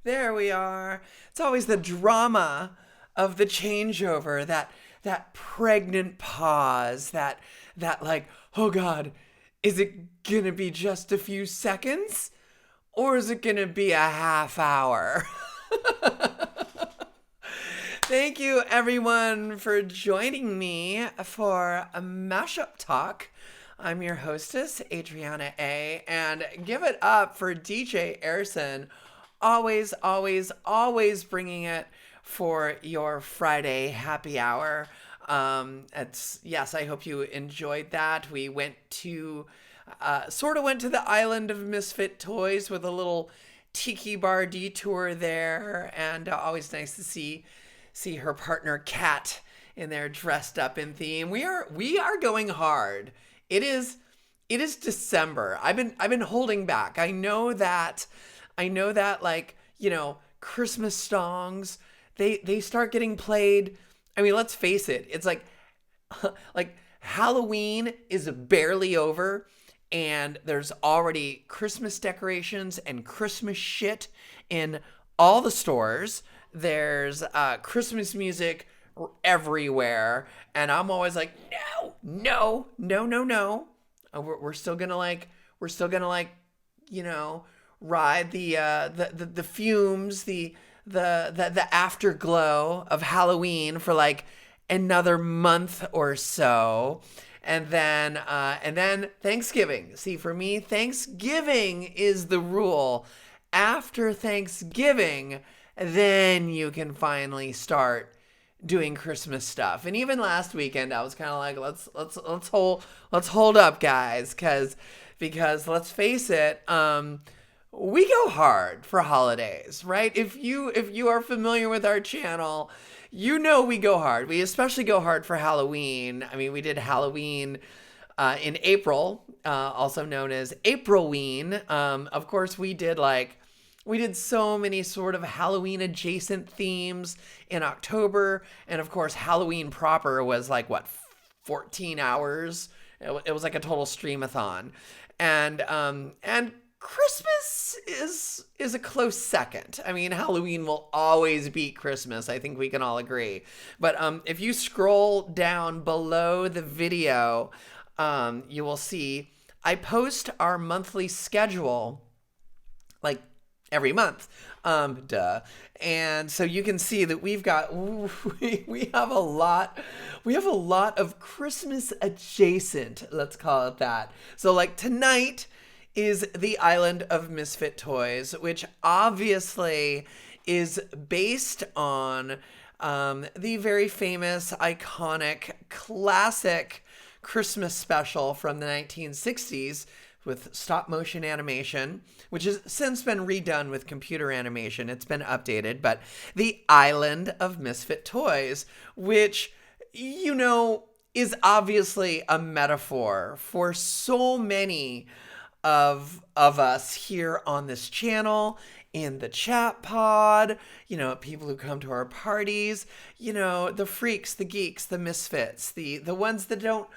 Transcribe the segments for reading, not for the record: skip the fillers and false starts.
There we are. It's always the drama of the changeover, that pregnant pause, that like, oh God, is it gonna be just a few seconds? Or is it gonna be a half hour? Thank you everyone for joining me for a Mashup Talk. I'm your hostess, Adriana A. And give it up for DJ Airson. Always, always, always bringing it for your Friday happy hour. Yes, I hope you enjoyed that. We went to, went to the island of Misfit Toys with a little tiki bar detour there. And always nice to see her partner Kat in there dressed up in theme. We are going hard. It is December. I've been holding back. I know that like, Christmas songs, they start getting played. I mean, let's face it. It's like Halloween is barely over and there's already Christmas decorations and Christmas shit in all the stores. There's Christmas music everywhere. And I'm always like, no. We're still gonna ride the fumes, the afterglow of Halloween for like another month or so. And then Thanksgiving. See, for me, Thanksgiving is the rule. After Thanksgiving, then you can finally start doing Christmas stuff. And even last weekend, I was kind of like, let's hold up, guys, because let's face it, we go hard for holidays, right? If you are familiar with our channel, you know we go hard. We especially go hard for Halloween. I mean, we did Halloween in April, also known as Aprilween. Of course, we did so many sort of Halloween adjacent themes in October. And of course, Halloween proper was 14 hours. It was like a total streamathon. And Christmas is a close second. I mean, Halloween will always beat Christmas. I think we can all agree. But if you scroll down below the video, you will see I post our monthly schedule every month. And so you can see that we have a lot of Christmas adjacent, let's call it that. So tonight is the Island of Misfit Toys, which obviously is based on the very famous, iconic, classic Christmas special from the 1960s with stop motion animation, which has since been redone with computer animation. It's been updated, but the Island of Misfit Toys, which, is obviously a metaphor for so many of us here on this channel, in the chat pod, people who come to our parties, the freaks, the geeks, the misfits, the ones that don't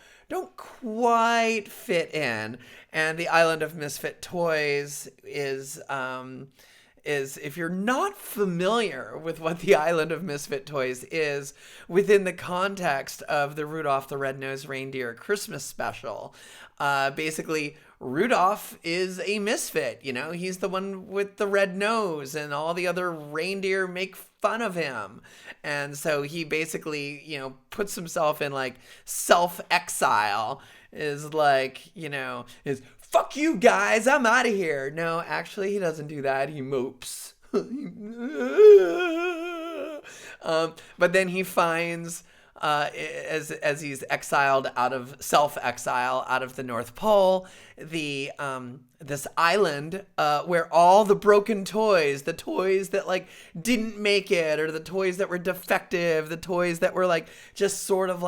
quite fit in. And the Island of Misfit Toys is if you're not familiar with what the Island of Misfit Toys is within the context of the Rudolph the Red-Nosed Reindeer Christmas special, basically Rudolph is a misfit. He's the one with the red nose and all the other reindeer make fun of him. And so he basically, puts himself in self-exile, is fuck you guys, I'm out of here. No, actually he doesn't do that. He mopes. But then he finds, as he's exiled self-exile out of the North Pole, this island where all the broken toys, the toys that didn't make it, or the toys that were defective, the toys that were just sort of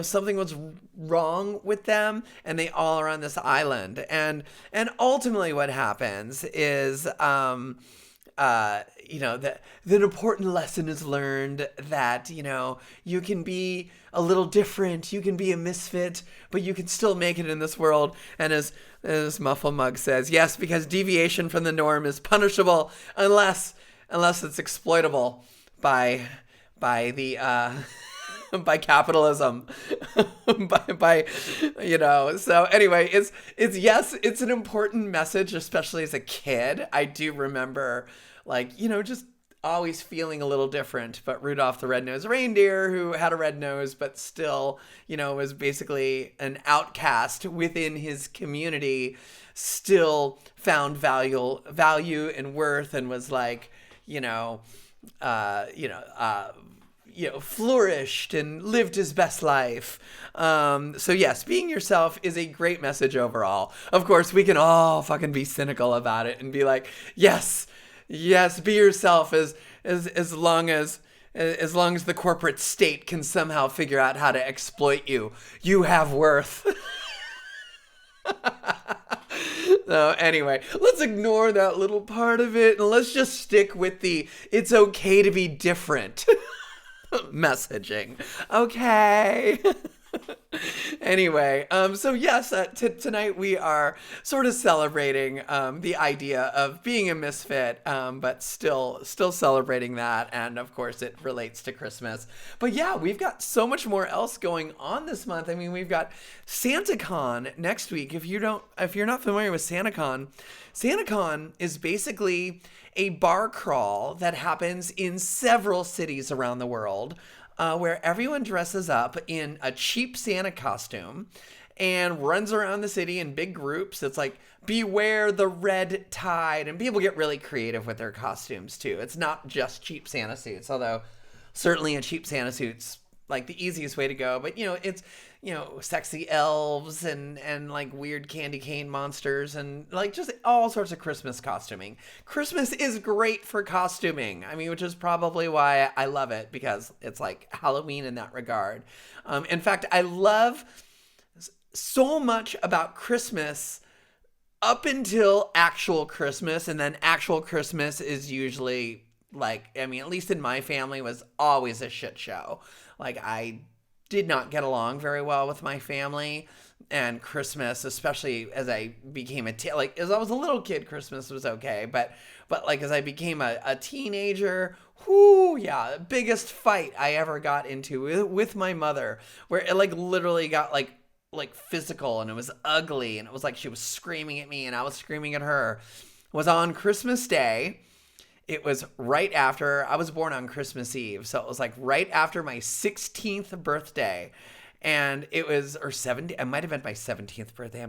something was wrong with them, and they all are on this island. And ultimately what happens is that an important lesson is learned that, you can be a little different, you can be a misfit, but you can still make it in this world. And as Muffle Mug says, yes, because deviation from the norm is punishable unless unless it's exploitable by the by capitalism. by so anyway, it's it's an important message, especially as a kid. I do remember, like, just always feeling a little different, but Rudolph the Red-Nosed Reindeer, who had a red nose but still, was basically an outcast within his community, still found value and worth, and was like, flourished and lived his best life. So yes, being yourself is a great message overall. Of course, we can all fucking be cynical about it and be like, yes, be yourself as long as the corporate state can somehow figure out how to exploit you. You have worth. So anyway, let's ignore that little part of it and let's just stick with the it's okay to be different messaging. Okay. Anyway, so yes, tonight we are sort of celebrating the idea of being a misfit, but still celebrating that, and of course it relates to Christmas. But yeah, we've got so much more else going on this month. I mean, we've got SantaCon next week. If you're not familiar with SantaCon is basically a bar crawl that happens in several cities around the world. Where everyone dresses up in a cheap Santa costume and runs around the city in big groups. It's like, beware the red tide. And people get really creative with their costumes, too. It's not just cheap Santa suits, although certainly a cheap Santa suit's like the easiest way to go. But, it's, sexy elves and like weird candy cane monsters and like just all sorts of Christmas costuming. Christmas is great for costuming. I mean, which is probably why I love it, because it's like Halloween in that regard. In fact, I love so much about Christmas up until actual Christmas. And then actual Christmas is usually like, I mean, at least in my family, was always a shit show. Like, I did not get along very well with my family, and Christmas, especially as I became as I was a little kid, Christmas was okay, but like as I became a teenager, biggest fight I ever got into with my mother, where it like literally got like physical, and it was ugly, and it was like she was screaming at me and I was screaming at her, was on Christmas Day. It was right after, I was born on Christmas Eve, so it was like right after my 16th birthday, and it was, or 70, it might have been my 17th birthday, I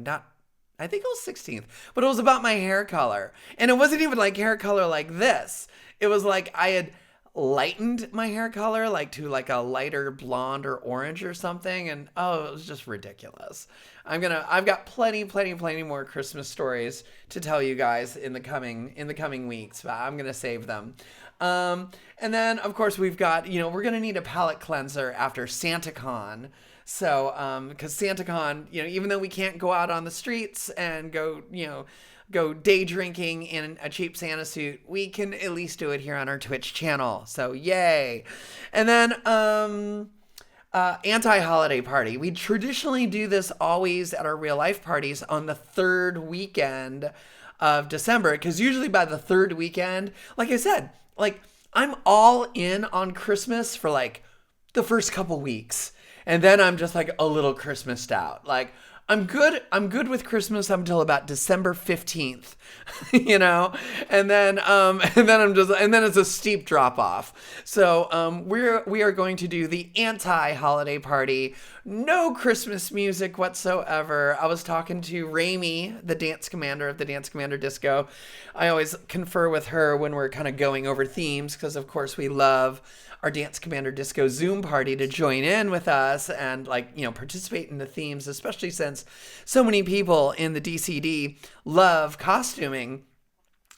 think it was 16th, but it was about my hair color, and it wasn't even like hair color like this. It was like I had lightened my hair color like to like a lighter blonde or orange or something, and it was just ridiculous. I've got plenty more Christmas stories to tell you guys in the coming weeks, but I'm gonna save them. And then of course we've got, we're gonna need a palate cleanser after SantaCon. So because SantaCon, even though we can't go out on the streets and go day drinking in a cheap Santa suit, we can at least do it here on our Twitch channel. So yay. And then anti-holiday party. We traditionally do this always at our real life parties on the third weekend of December, because usually by the third weekend, like I said, like I'm all in on Christmas for like the first couple weeks, and then I'm just like a little Christmased out. Like I'm good with Christmas up until about December 15th, and then it's a steep drop off. So we are going to do the anti-holiday party. No Christmas music whatsoever. I was talking to Raimi, the dance commander of the Dance Commander Disco. I always confer with her when we're kind of going over themes, because of course we love our Dance Commander Disco Zoom party to join in with us and participate in the themes, especially since so many people in the DCD love costuming.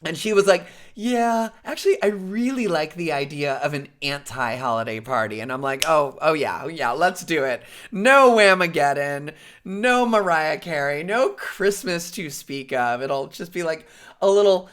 And she was like, yeah, actually, I really like the idea of an anti-holiday party. And I'm like, oh yeah, let's do it. No Whamageddon, no Mariah Carey, no Christmas to speak of. It'll just be like a little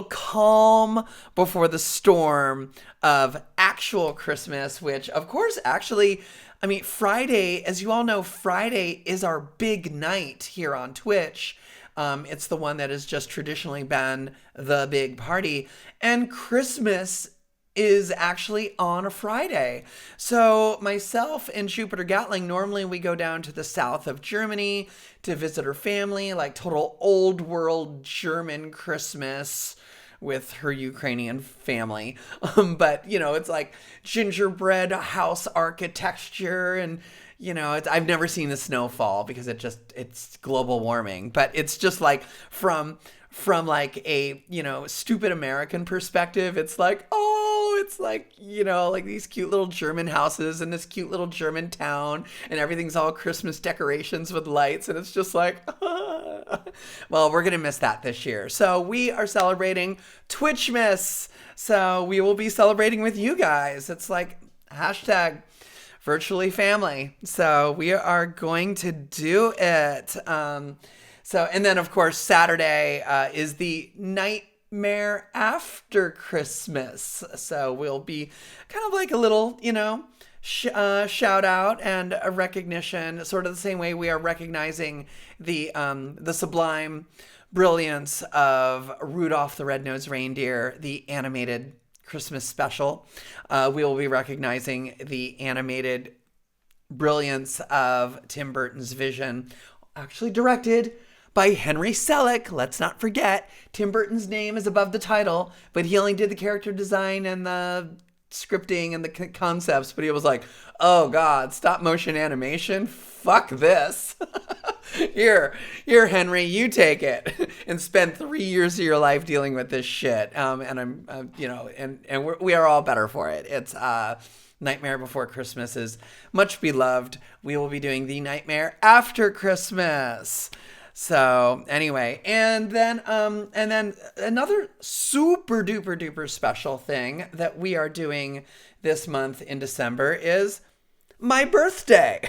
calm before the storm of actual Christmas, which, of course, actually, I mean, Friday, as you all know, Friday is our big night here on Twitch. It's the one that has just traditionally been the big party. And Christmas is actually on a Friday. So myself and Jupiter Gatling, normally we go down to the south of Germany to visit her family, like total old world German Christmas with her Ukrainian family. But, it's like gingerbread house architecture and, I've never seen the snowfall because it's global warming, but it's just like from like a, stupid American perspective, it's like, it's like, like these cute little German houses in this cute little German town and everything's all Christmas decorations with lights. And it's just like, well, we're going to miss that this year. So we are celebrating Twitchmas. So we will be celebrating with you guys. It's like hashtag virtually family. So we are going to do it. And then of course, Saturday is the Nightmare After Christmas. So we'll be kind of like a little, shout out and a recognition, sort of the same way we are recognizing the sublime brilliance of Rudolph the Red-Nosed Reindeer, the animated Christmas special. We will be recognizing the animated brilliance of Tim Burton's Vision, actually directed by Henry Selick. Let's not forget, Tim Burton's name is above the title, but he only did the character design and the scripting and the concepts, but he was like, oh God, stop motion animation? Fuck this. Here, Henry, you take it and spend 3 years of your life dealing with this shit. And I'm, we are all better for it. It's, Nightmare Before Christmas is much beloved. We will be doing the Nightmare After Christmas. So anyway, and then another super duper duper special thing that we are doing this month in December is my birthday.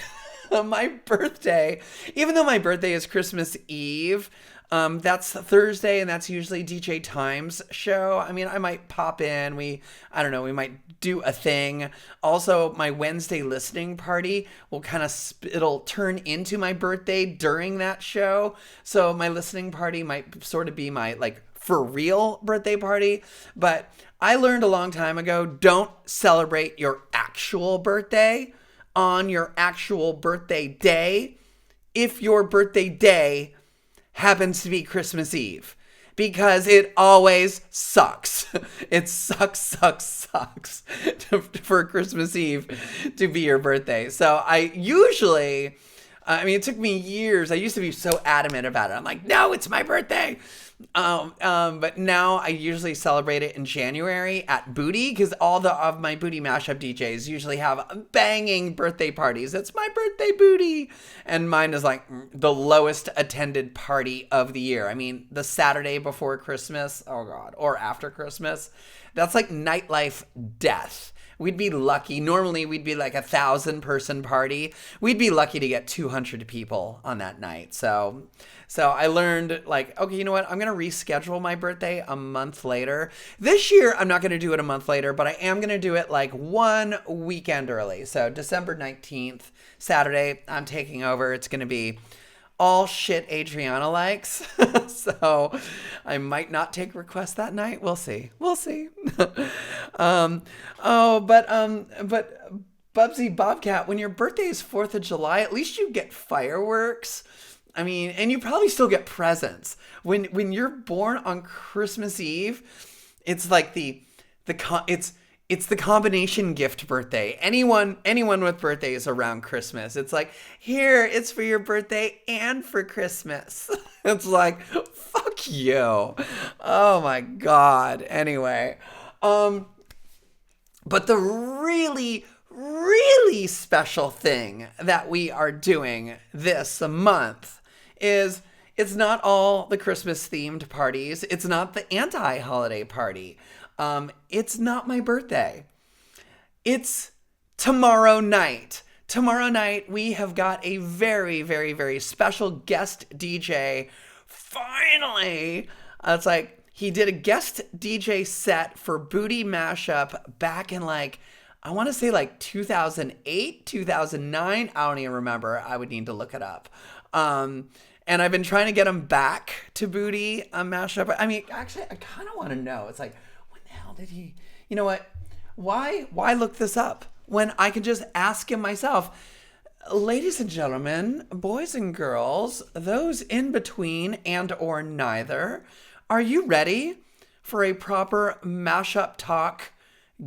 My birthday, even though my birthday is Christmas Eve, that's Thursday, and that's usually DJ Time's show. I mean, I might pop in. We might do a thing. Also, my Wednesday listening party will it'll turn into my birthday during that show. So my listening party might sort of be my, like, for real birthday party. But I learned a long time ago, don't celebrate your actual birthday on your actual birthday day if your birthday day happens to be Christmas Eve, because it always sucks. It sucks for Christmas Eve to be your birthday. So it took me years. I used to be so adamant about it. I'm like, no, it's my birthday. But now I usually celebrate it in January at Booty, because all of my Booty Mashup DJs usually have banging birthday parties. It's my birthday Booty. And mine is like the lowest attended party of the year. I mean, the Saturday before Christmas, oh God, or after Christmas, that's like nightlife death. We'd be lucky. Normally, we'd be like 1,000-person party. We'd be lucky to get 200 people on that night. So I learned, like, okay, you know what? I'm going to reschedule my birthday a month later. This year, I'm not going to do it a month later, but I am going to do it like 1 weekend early. So December 19th, Saturday, I'm taking over. It's going to be all shit Adriana likes. So I might not take requests that night. We'll see. But Bubsy Bobcat, when your birthday is 4th of July, at least you get fireworks. I mean, and you probably still get presents. When you're born on Christmas Eve, it's like it's the combination gift birthday. Anyone with birthdays around Christmas, it's like, here, it's for your birthday and for Christmas. It's like, fuck you. Oh my God. Anyway, but the really, really special thing that we are doing this month is, it's not all the Christmas themed parties. It's not the anti-holiday party. It's not my birthday. It's tomorrow night. Tomorrow night, we have got a very, very, very special guest DJ. Finally! It's like, he did a guest DJ set for Booty Mashup back in I want to say 2008, 2009. I don't even remember. I would need to look it up. And I've been trying to get him back to Booty Mashup. I mean, actually, I kind of want to know. It's like, when the hell did he? You know what? Why look this up when I can just ask him myself? Ladies and gentlemen, boys and girls, those in between and or neither, are you ready for a proper Mashup Talk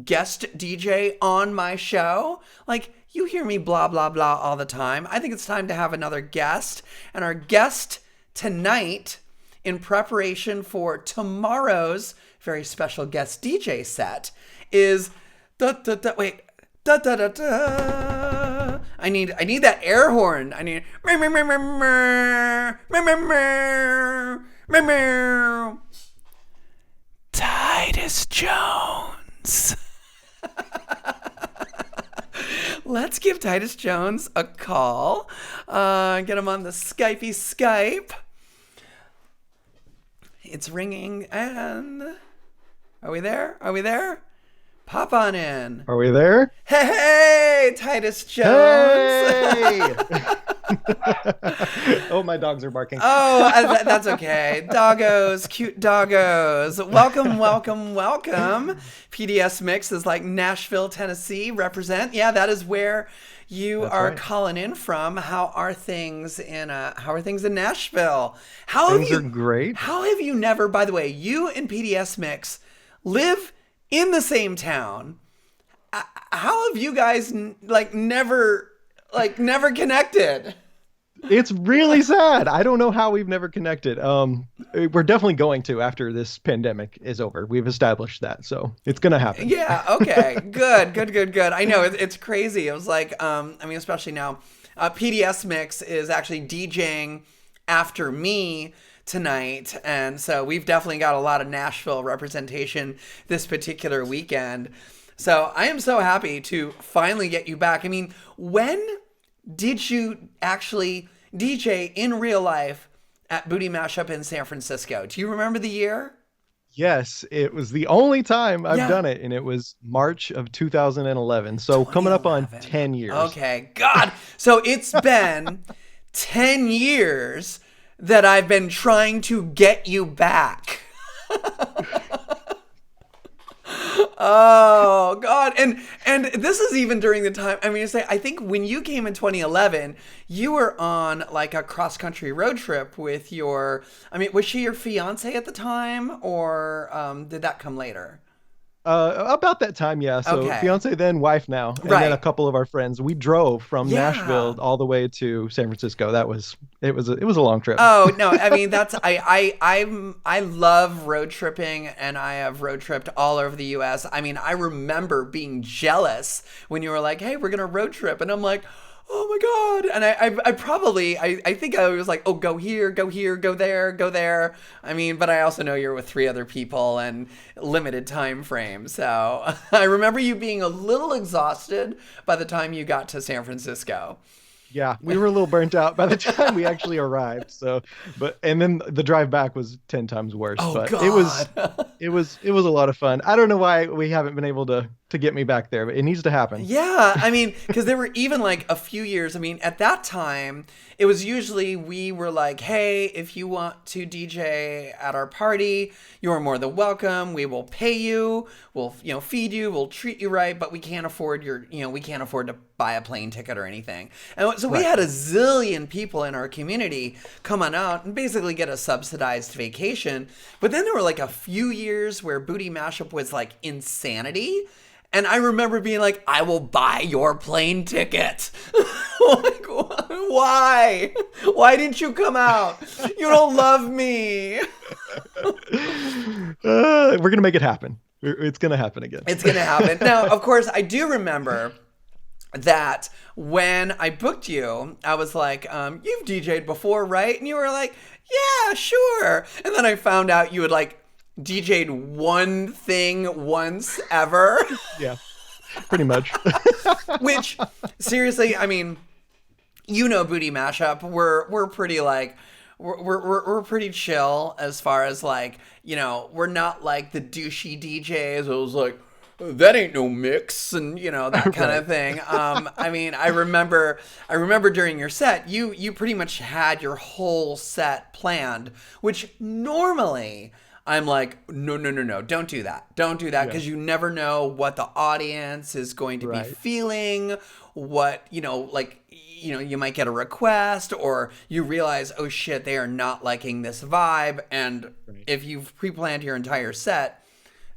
guest DJ on my show? Like, you hear me blah, blah, blah all the time. I think it's time to have another guest. And our guest tonight, in preparation for tomorrow's very special guest DJ set, is... wait. I need that air horn. I need... Titus Jones. Let's give Titus Jones a call. Get him on the Skype. It's ringing, and are we there? Pop on in. Are we there? Hey, Titus Jones. Hey! Oh, my dogs are barking. Oh, that's okay. Doggos, cute doggos. Welcome. PDS Mix is like Nashville, Tennessee. Represent. Yeah, that is where you are right. Calling in from. How are things in Nashville? Things are great. How have you never, by the way, you and PDS Mix live in the same town. How have you guys never connected? It's really sad. I don't know how we've never connected. We're definitely going to after this pandemic is over. We've established that, so it's gonna happen. Yeah. Okay. Good. I know it's crazy. It was like, especially now, PDS Mix is actually DJing after me tonight, and so we've definitely got a lot of Nashville representation this particular weekend. So I am so happy to finally get you back. I mean, when did you actually DJ in real life at Booty Mashup in San Francisco? Do you remember the year? Yes, it was the only time I've done it, and it was March of 2011. So coming up on 10 years. Okay, God. So it's been 10 years that I've been trying to get you back. Oh God. And this is even during the time, I think when you came in 2011, you were on like a cross country road trip with was she your fiance at the time, or did that come later? About that time, yeah. So fiance then, wife now, and then a couple of our friends. We drove from Nashville all the way to San Francisco. It was a long trip. Oh no, that's I love road tripping, and I have road tripped all over the U.S. I remember being jealous when you were like, "Hey, we're gonna road trip," and I'm like, oh my God. And I think I was like, oh, go here, go there. But I also know you're with 3 other people and limited time frame. So I remember you being a little exhausted by the time you got to San Francisco. Yeah, we were a little burnt out by the time we actually arrived. And then the drive back was 10 times worse. Oh, but God. it was a lot of fun. I don't know why we haven't been able to get me back there, but it needs to happen. Yeah, because there were even like a few years. At that time, it was usually we were like, hey, if you want to DJ at our party, you are more than welcome. We will pay you. We'll feed you. We'll treat you right, but we can't afford to buy a plane ticket or anything. And so we had a zillion people in our community come on out and basically get a subsidized vacation. But then there were like a few years where Booty Mashup was like insanity. And I remember being like, I will buy your plane ticket. Like, why? Why didn't you come out? You don't love me. We're going to make it happen. It's going to happen again. It's going to happen. Now, of course, I do remember that when I booked you, I was like, you've DJ'd before, right? And you were like, yeah, sure. And then I found out you had like DJ'd one thing once ever. Yeah, pretty much. Which, seriously, Booty Mashup, we're pretty like, we're pretty chill as far as like, we're not like the douchey DJs. It was like, that ain't no mix, and that kind of thing. I mean, I remember during your set, you pretty much had your whole set planned, which normally I'm like, no, don't do that, because you never know what the audience is going to be feeling, what you might get a request, or you realize, oh shit, they are not liking this vibe, and if you've pre-planned your entire set,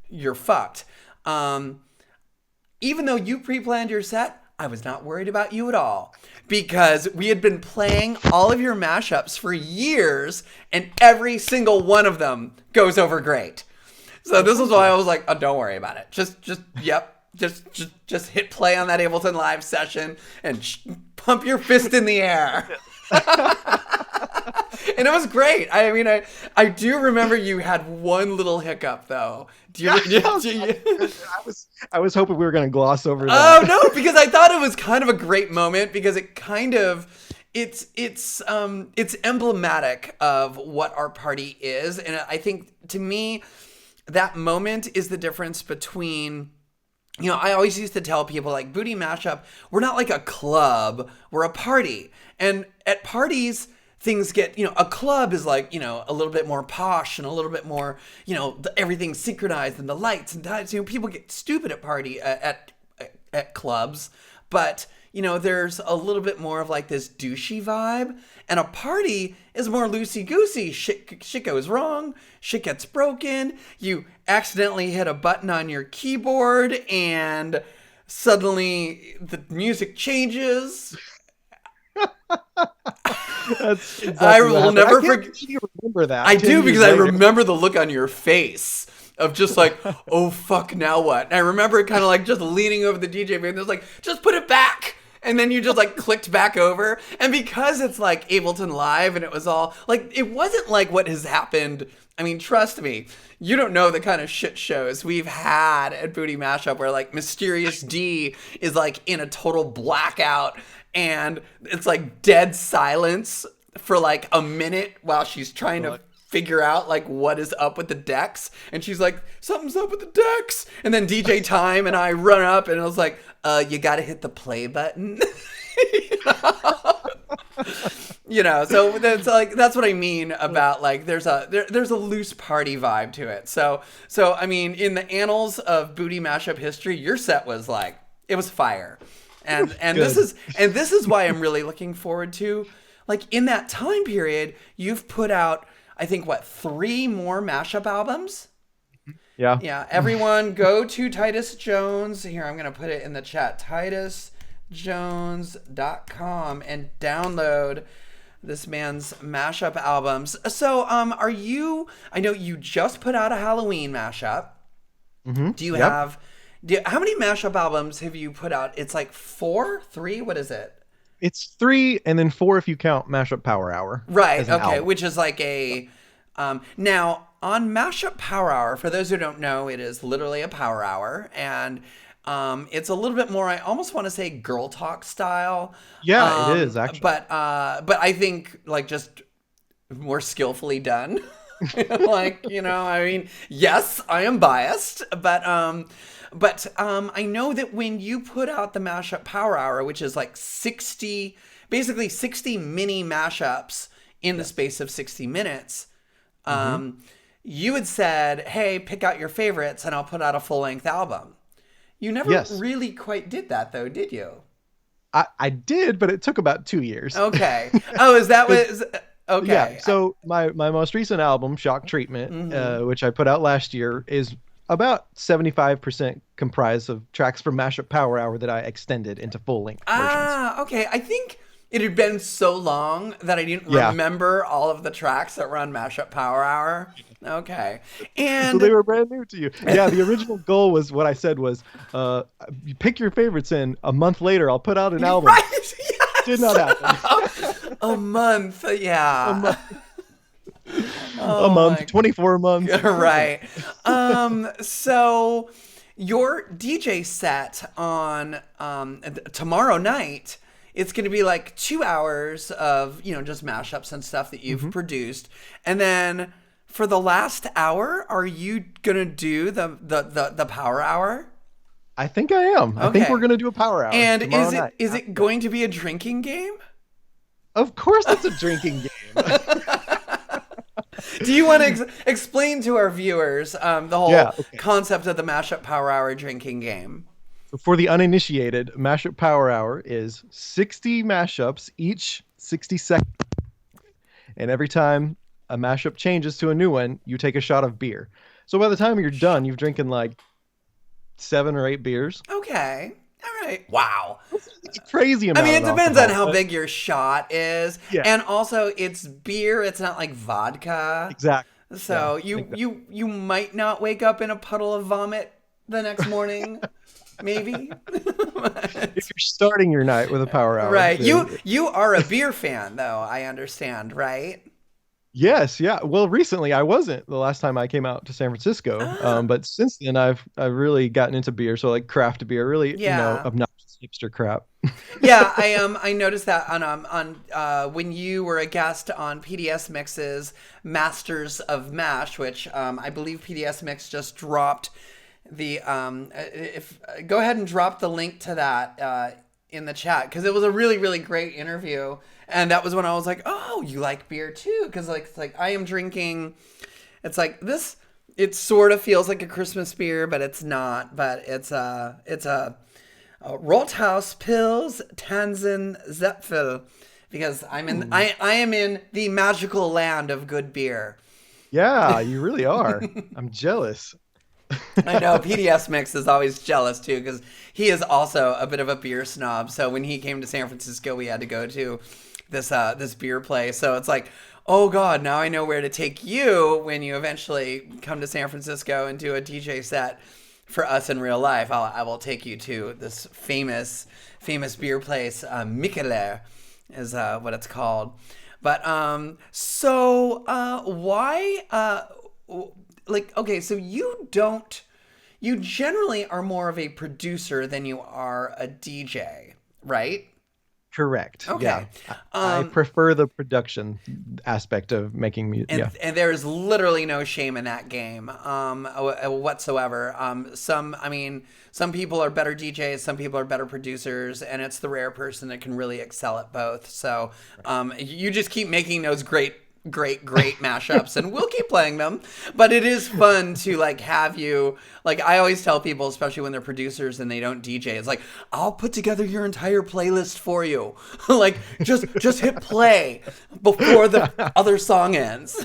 you're fucked. Even though you pre-planned your set, I was not worried about you at all, because we had been playing all of your mashups for years, and every single one of them goes over great. So this is why I was like, oh, don't worry about it. Just hit play on that Ableton Live session and pump your fist in the air. And it was great. I mean, I do remember you had one little hiccup, though. I was hoping we were going to gloss over that. Oh, no, because I thought it was kind of a great moment, because it kind of, it's emblematic of what our party is. And I think, to me, that moment is the difference between... I always used to tell people, like, Booty Mashup, we're not like a club, we're a party. And at parties, things get, a club is like, a little bit more posh and a little bit more, everything's synchronized and the lights and times. People get stupid at clubs, but, there's a little bit more of like this douchey vibe. And a party is more loosey-goosey. Shit goes wrong. Shit gets broken. You accidentally hit a button on your keyboard and suddenly the music changes. That's exactly I will never forget. You remember that. I do, because I remember the look on your face of just like, oh, fuck, now what? And I remember kind of like just leaning over the DJ booth and was like, just put it back. And then you just like clicked back over. And because it's like Ableton Live and it was all like, it wasn't like what has happened. I mean, trust me, you don't know the kind of shit shows we've had at Booty Mashup where like Mysterious D is like in a total blackout and it's like dead silence for like a minute while she's trying to figure out like what is up with the decks, and she's like, something's up with the decks, and then DJ Time and I run up and I was like, you gotta hit the play button. So that's what I mean about like there's a loose party vibe to it. So I mean, in the annals of Booty Mashup history, your set was like, it was fire. And this is why I'm really looking forward to, like, in that time period, you've put out, I think, 3 more mashup albums? Yeah. Yeah. Everyone go to Titus Jones. Here, I'm going to put it in the chat. TitusJones.com and download this man's mashup albums. So, I know you just put out a Halloween mashup. Mm-hmm. Do you have... how many mashup albums have you put out? It's like 4, 3. What is it? It's 3, and then 4 if you count Mashup Power Hour. Right. Okay. Album. Which is like a. Now on Mashup Power Hour, for those who don't know, it is literally a power hour, and it's a little bit more. I almost want to say girl talk style. Yeah, it is actually. But I think like just more skillfully done. I mean, yes, I am biased, but I know that when you put out the Mashup Power Hour, which is like 60 mini mashups in the space of 60 minutes, you had said, hey, pick out your favorites and I'll put out a full-length album. You never really quite did that, though, did you? I did, but it took about 2 years. Okay. Oh, is that what... Okay. Yeah, so my most recent album, Shock Treatment, which I put out last year, is about 75% comprised of tracks from Mashup Power Hour that I extended into full-length versions. Okay. I think it had been so long that I didn't remember all of the tracks that were on Mashup Power Hour. Okay. And so they were brand new to you. Yeah, the original goal was, what I said was, you pick your favorites and a month later I'll put out an album. Right. Yes. Did not happen. A month. Yeah. A month, 24 months. Right. So your DJ set on tomorrow night, it's going to be like 2 hours of, just mashups and stuff that you've produced. And then for the last hour, are you going to do the power hour? I think I am. I think we're Okay. gonna do a power hour And tomorrow is it night. is it going to be a drinking game? Of course, it's a drinking game. Do you want to explain to our viewers the Yeah. whole Okay. concept of the Mashup Power Hour drinking game? So for the uninitiated, Mashup Power Hour is 60 mashups, each 60 seconds. And every time a mashup changes to a new one, you take a shot of beer. So by the time you're done, you've drinking like 7 or 8 beers. Okay. All right. Wow. It's a crazy I amount mean, it of depends on alcohol, how but big your shot is, yeah, and also it's beer. It's not like vodka, exactly. Yeah, so you exactly. you you might not wake up in a puddle of vomit the next morning. Maybe. If you're starting your night with a power hour, Right. You then you are a beer fan, though. I understand, right? yes, yeah. Well, recently I wasn't the last time I came out to San Francisco. Ah, But since then I've really gotten into beer. So like craft beer, really, yeah. obnoxious hipster crap. Yeah, I noticed that on when you were a guest on PDS Mix's Masters of Mash, which I believe PDS Mix just dropped the if go ahead and drop the link to that in the chat because it was a really great interview, and that was when I was like, oh, you like beer too? Because like it's like I am drinking. It's like this. It sort of feels like a Christmas beer, but it's not. But it's a Rothaus Pils Tanzen Zepfel because Ooh. I am in the magical land of good beer. Yeah, you really are. I'm jealous. I know PDS Mix is always jealous too because he is also a bit of a beer snob. So when he came to San Francisco, we had to go to this beer place. So it's like, oh God, now I know where to take you when you eventually come to San Francisco and do a DJ set for us in real life. I will take you to this famous beer place, Mikkeler is what it's called. But why like okay, so you generally are more of a producer than you are a DJ, right? Correct. Yeah. Okay. I prefer the production aspect of making music. Yeah. And there is literally no shame in that game whatsoever. I mean, some people are better DJs, some people are better producers, and it's the rare person that can really excel at both. So you just keep making those great mashups and we'll keep playing them, but it is fun to like have you like I always tell people, especially when they're producers and they don't DJ, it's like I'll put together your entire playlist for you. Like just hit play before the other song ends.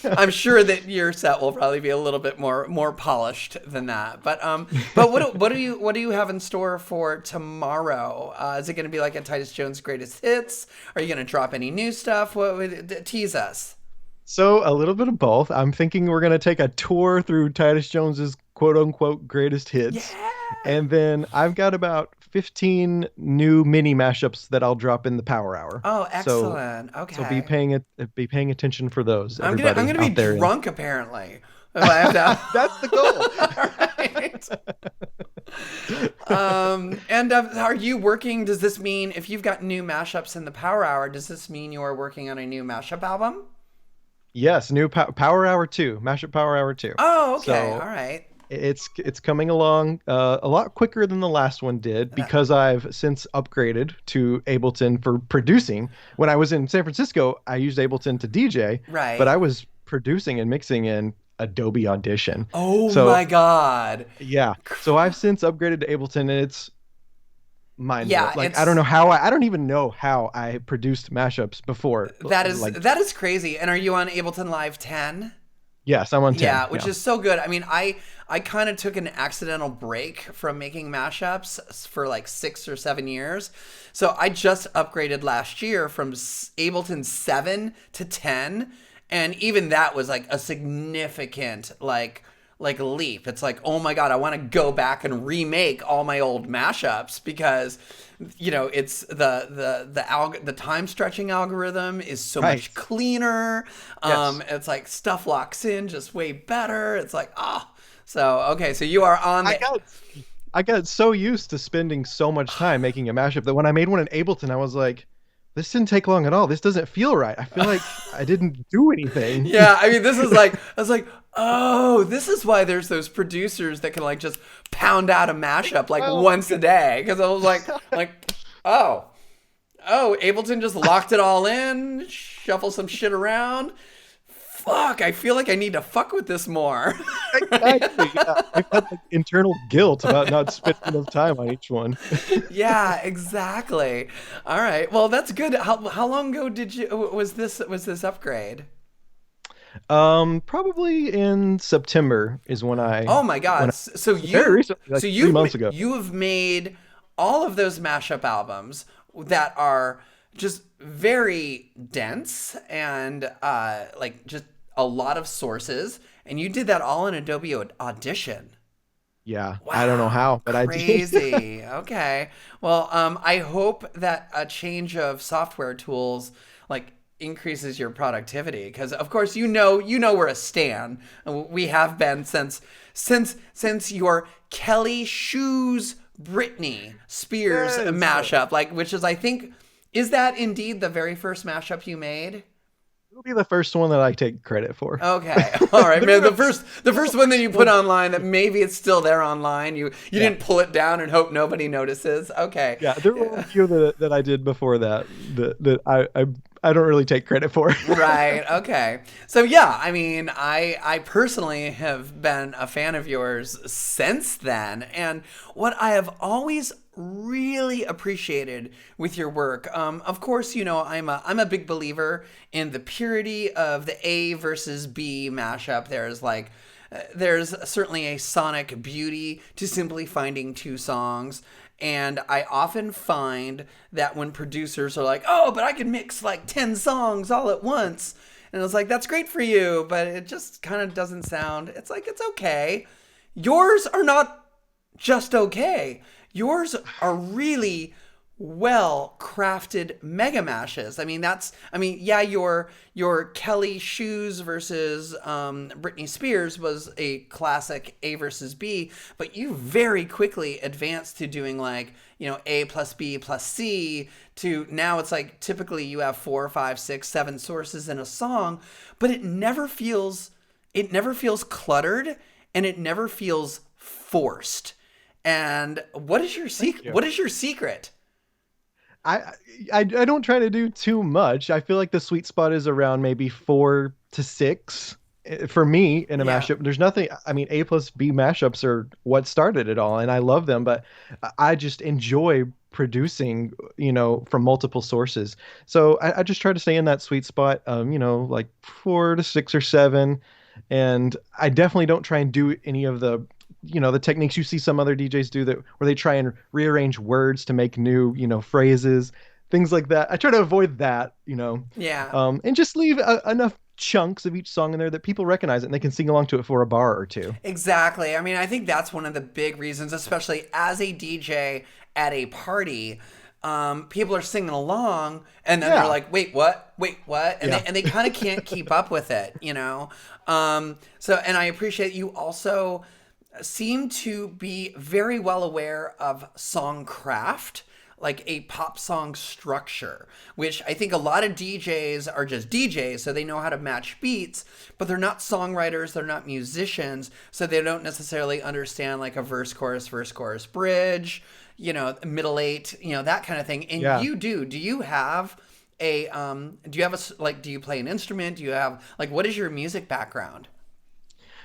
I'm sure that your set will probably be a little bit more polished than that, but what do you have in store for tomorrow? Is it going to be like a Titus Jones greatest hits? Are you going to drop any new stuff? What would tease us? So a little bit of both. I'm thinking we're gonna take a tour through Titus Jones's quote unquote greatest hits. Yeah. And then I've got about 15 new mini mashups that I'll drop in the power hour. Oh, So excellent. so Okay. be paying attention for those, I'm everybody gonna be out there. drunk apparently. If I have to. That's the All goal. right. And are you working? Does this mean if you've got new mashups in the Power Hour, does this mean you are working on a new mashup album? Yes, new Power Hour 2, Mashup Power Hour 2. Oh, okay. So All right. it's coming along a lot quicker than the last one did because I've since upgraded to Ableton for producing. When I was in San Francisco, I used Ableton to DJ, but Right. I was producing and mixing in Adobe Audition. Oh So my God. yeah, so I've since upgraded to Ableton, and it's mind blowing. Yeah, Like it's I don't even know how I produced mashups before. Like that is crazy. And are you on Ableton Live 10? yes, I'm on 10. Yeah, which Yeah. is so good. I mean, I kind of took an accidental break from making mashups for like 6 or 7 years. So I just upgraded last year from Ableton 7 to 10, and even that was like a significant like leap. It's like, oh my God, I want to go back and remake all my old mashups because it's the time stretching algorithm is so Right. much cleaner. Yes. It's like stuff locks in just way better. It's like, so okay, so you are on I the got I got so used to spending so much time making a mashup that when I made one in Ableton, I was like, this didn't take long at all. This doesn't feel right. I feel like I didn't do anything. yeah. I mean, this is like I was like, Oh, this is why there's those producers that can like just pound out a mashup like Well, once a day. Because I was oh, Ableton just locked it all in, shuffle some shit around. Fuck, I feel like I need to fuck with this more. exactly. Yeah. I've had like internal guilt about not spending enough time on each one. Yeah, exactly. All right. Well, that's good. How long ago did you was this upgrade? Probably in September is Oh my when God. I So very you recently, so like 3 months ago. you have made all of those mashup albums that are just very dense and like just a lot of sources, and you did that all in Adobe Audition. Yeah, I don't know Wow, how, but I did. crazy. Okay. Well, I hope that a change of software tools like increases your productivity because of course you know we're a stan. We have been since your Kelly Shoes Britney Spears Yes. mashup, like which is I think is that indeed the very first mashup you made? It'll be the first one that I take credit for. Okay. All right, man. The first one that you put Well, online that maybe it's still there online. You yeah, didn't pull it down and hope nobody notices. Okay. yeah. There were a few that I did before that that I don't really take credit for. Right. Okay. So yeah, I mean, I personally have been a fan of yours since then, and what I have always really appreciated with your work, of course, I'm a big believer in the purity of the A versus B mashup. There's certainly a sonic beauty to simply finding two songs. And I often find that when producers are like, oh, but I can mix like 10 songs all at once. And it's like, that's great for you, but it just kind of doesn't sound, it's like, it's okay. Yours are not just okay. Yours are really well crafted mega mashes. Yeah, your Kelly Shoes versus Britney Spears was a classic A versus B, but you very quickly advanced to doing like A plus B plus C to now it's like typically you have 4, 5, 6, 7 sources in a song, but it never feels cluttered and it never feels forced. And what is your Thank secret? you. What is your secret? I, I don't try to do too much. I feel like the sweet spot is around maybe 4 to 6 for me in a Yeah. mashup. There's nothing. I mean, A plus B mashups are what started it all, and I love them. But I just enjoy producing, from multiple sources. So I just try to stay in that sweet spot. Like 4 to 6 or 7, and I definitely don't try and do any of the techniques you see some other DJs do that where they try and rearrange words to make new, phrases, things like that. I try to avoid that, Yeah. and just leave enough chunks of each song in there that people recognize it and they can sing along to it for a bar or two. Exactly. I mean, I think that's one of the big reasons, especially as a DJ at a party. People are singing along, and then they're Yeah. like, "Wait, what? Wait, what?" And Yeah. they kind of can't keep up with it. And I appreciate you also seem to be very well aware of song craft, like a pop song structure, which I think a lot of DJs are just DJs, so they know how to match beats, but they're not songwriters, they're not musicians, so they don't necessarily understand like a verse, chorus, bridge, middle eight, that kind of thing. And Yeah. you do. Do you play an instrument? Do you have like what is your music background?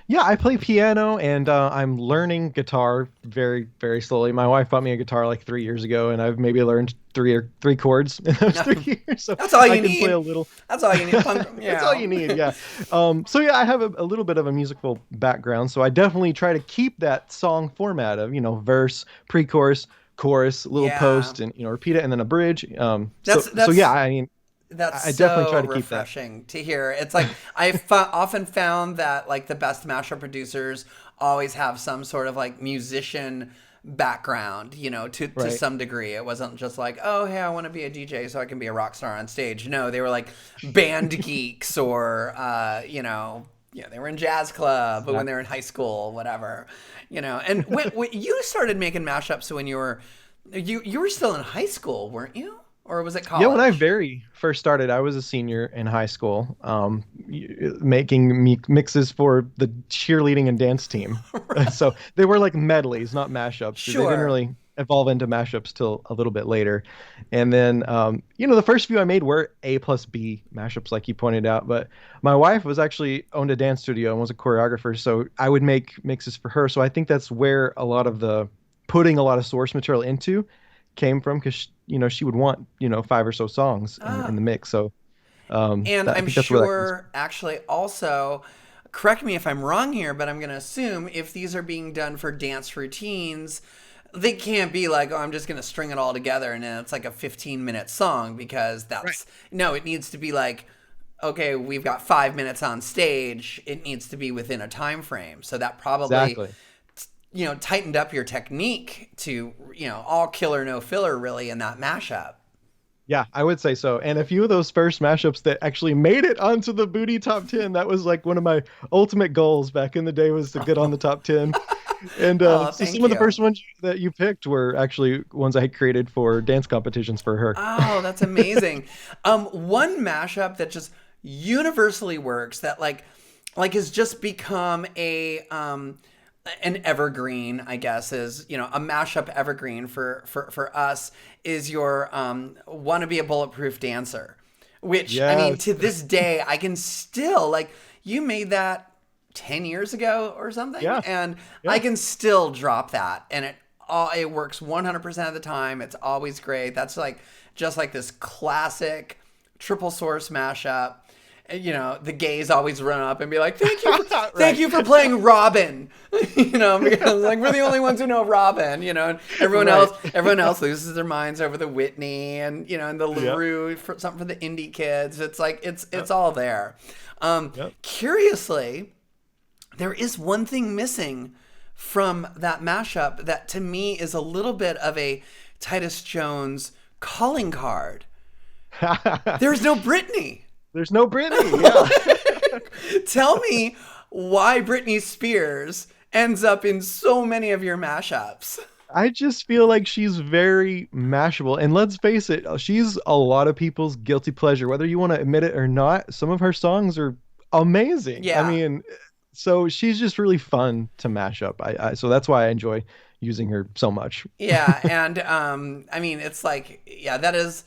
Yeah, I play piano and I'm learning guitar very, very slowly. My wife bought me a guitar like 3 years ago, and I've maybe learned three chords in those 3 years. So That's all I you can play need. a little. That's all you need. Punk, That's all you need. Yeah. So yeah, I have a little bit of a musical background, so I definitely try to keep that song format of verse, pre-chorus, chorus, little Yeah. post, and repeat it, and then a bridge. So That's yeah, I mean, That's I definitely try so to keep that. refreshing to hear. It's like often found that like the best mashup producers always have some sort of like musician background, to Right. some degree. It wasn't just like, oh, hey, I want to be a DJ so I can be a rock star on stage. No, they were like band geeks or, they were in jazz club when they were in high school, whatever, And when you started making mashups when you were still in high school, weren't you? Or was it Yeah, when I college? very first started, I was a senior in high school. making mixes for the cheerleading and dance team. So they were like medleys, not mashups. They didn't Sure. really evolve into mashups till a little bit later. And then, the first few I made were A plus B mashups, like you pointed out. But my wife was actually owned a dance studio and was a choreographer, so I would make mixes for her. So I think that's where a lot of the putting a lot of source material into came from, because she would want 5 or so songs in the mix. So And I I'm think that's where that comes from. sure, actually, also, correct me if I'm wrong here, but I'm going to assume if these are being done for dance routines, they can't be like, oh, I'm just going to string it all together and then it's like a 15-minute song, because Right. no, it needs to be like, okay, we've got 5 minutes on stage. It needs to be within a time frame. So that probably, Exactly. tightened up your technique to, all killer, no filler really in that mashup. Yeah, I would say so. And a few of those first mashups that actually made it onto the Booty top 10, that was like one of my ultimate goals back in the day, was to get on the top 10. And Oh, so thank some of the you. first ones that you picked were actually ones I created for dance competitions for her. Oh, that's amazing. One mashup that just universally works, that like has just become a an evergreen, I guess, is a mashup evergreen for us, is your "Wanna Be a Bulletproof Dancer," which, I mean, Yes. to this day I can still, like, you made that 10 years ago or something, Yeah. and I Yeah. can still drop that, and it works 100% of the time. It's always great. That's like just like this classic triple source mashup. And, the gays always run up and be like, thank Right. you for playing Robin." Because like we're the only ones who know Robin, and Right. everyone else loses their minds over the Whitney, and the Yep. LaRue, for something for the indie kids. It's like it's Yep. all there. Yep. Curiously, there is one thing missing from that mashup that to me is a little bit of a Titus Jones calling card. There's no Britney. There's no Britney. Yeah. Tell me why Britney Spears ends up in so many of your mashups. I just feel like she's very mashable. And let's face it, she's a lot of people's guilty pleasure. Whether you want to admit it or not, some of her songs are amazing. I Yeah. mean, so she's just really fun to mash up. So that's why I enjoy using her so much. Yeah, and I mean, it's like, yeah, that is,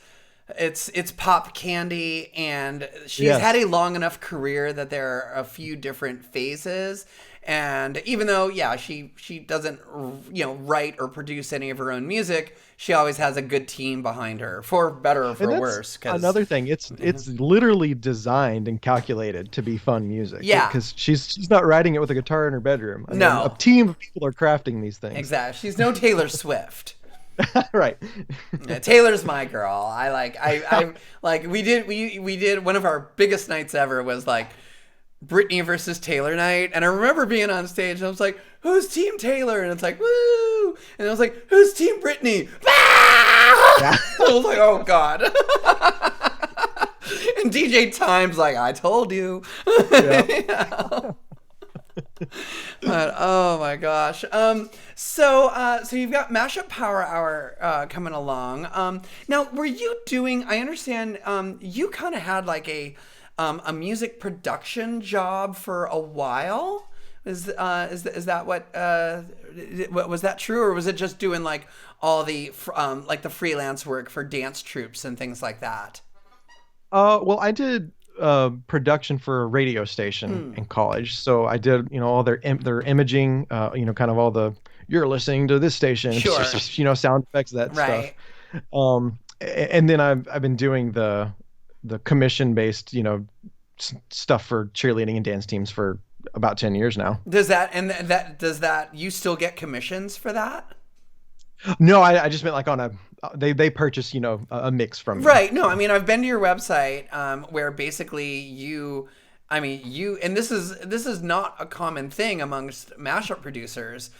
it's pop candy, and she's had Yes. a long enough career that there are a few different phases. And even though, yeah, she doesn't, write or produce any of her own music, she always has a good team behind her, for better or And for that's worse. Because another thing. It's literally designed and calculated to be fun music, yeah, because she's not writing it with a guitar in her bedroom. I mean, a no, team of people are crafting these things. exactly, she's no Taylor Swift. Right. Yeah, Taylor's my girl. I like we did one of our biggest nights ever was like Britney versus Taylor night, and I remember being on stage and I was like, "Who's Team Taylor?" And it's like, "Woo!" And I was like, "Who's Team Britney?" Yeah. I was like, "Oh God!" And DJ Time's like, "I told you." Yeah. But oh my gosh. So you've got Mashup Power Hour coming along. Now, were you doing? I understand you kind of had like a music production job for a while. Is that what was that true, or was it just doing like all the like the freelance work for dance troupes and things like that? Well, I did production for a radio station Hmm. in college. So I did, all their imaging, kind of all the you're listening to this station, Sure. sound effects, that stuff. Right. And then I've been doing the commission based, stuff for cheerleading and dance teams for about 10 years now. Does that you still get commissions for that? No, I just meant like on they purchase, a mix from me. Right. No, I So mean, I've been to your website, where basically I mean, and this is not a common thing amongst mashup producers.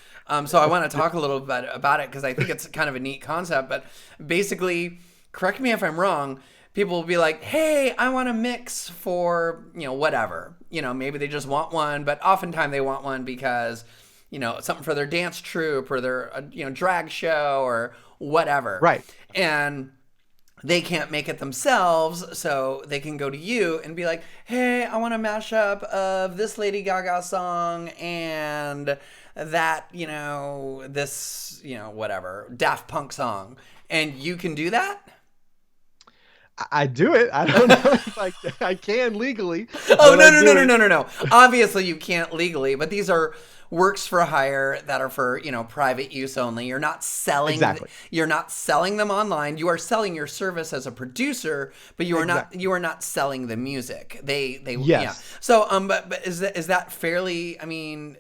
So I want to talk a little bit about it because I think it's kind of a neat concept. But basically, correct me if I'm wrong. People will be like, "Hey, I want a mix for whatever. Maybe they just want one, but oftentimes they want one because something for their dance troupe or their drag show or whatever." right. And they can't make it themselves, so they can go to you and be like, hey, I want a mashup of this Lady Gaga song and that, this, whatever, Daft Punk song. And you can do that? I do it. I don't know if I can legally. Oh, no. Obviously, you can't legally, but these are works for hire that are for, private use only. You're not selling you're not selling them online. You are selling your service as a producer, but you are not selling the music. They Yes. Yeah. So but is that fairly, I mean,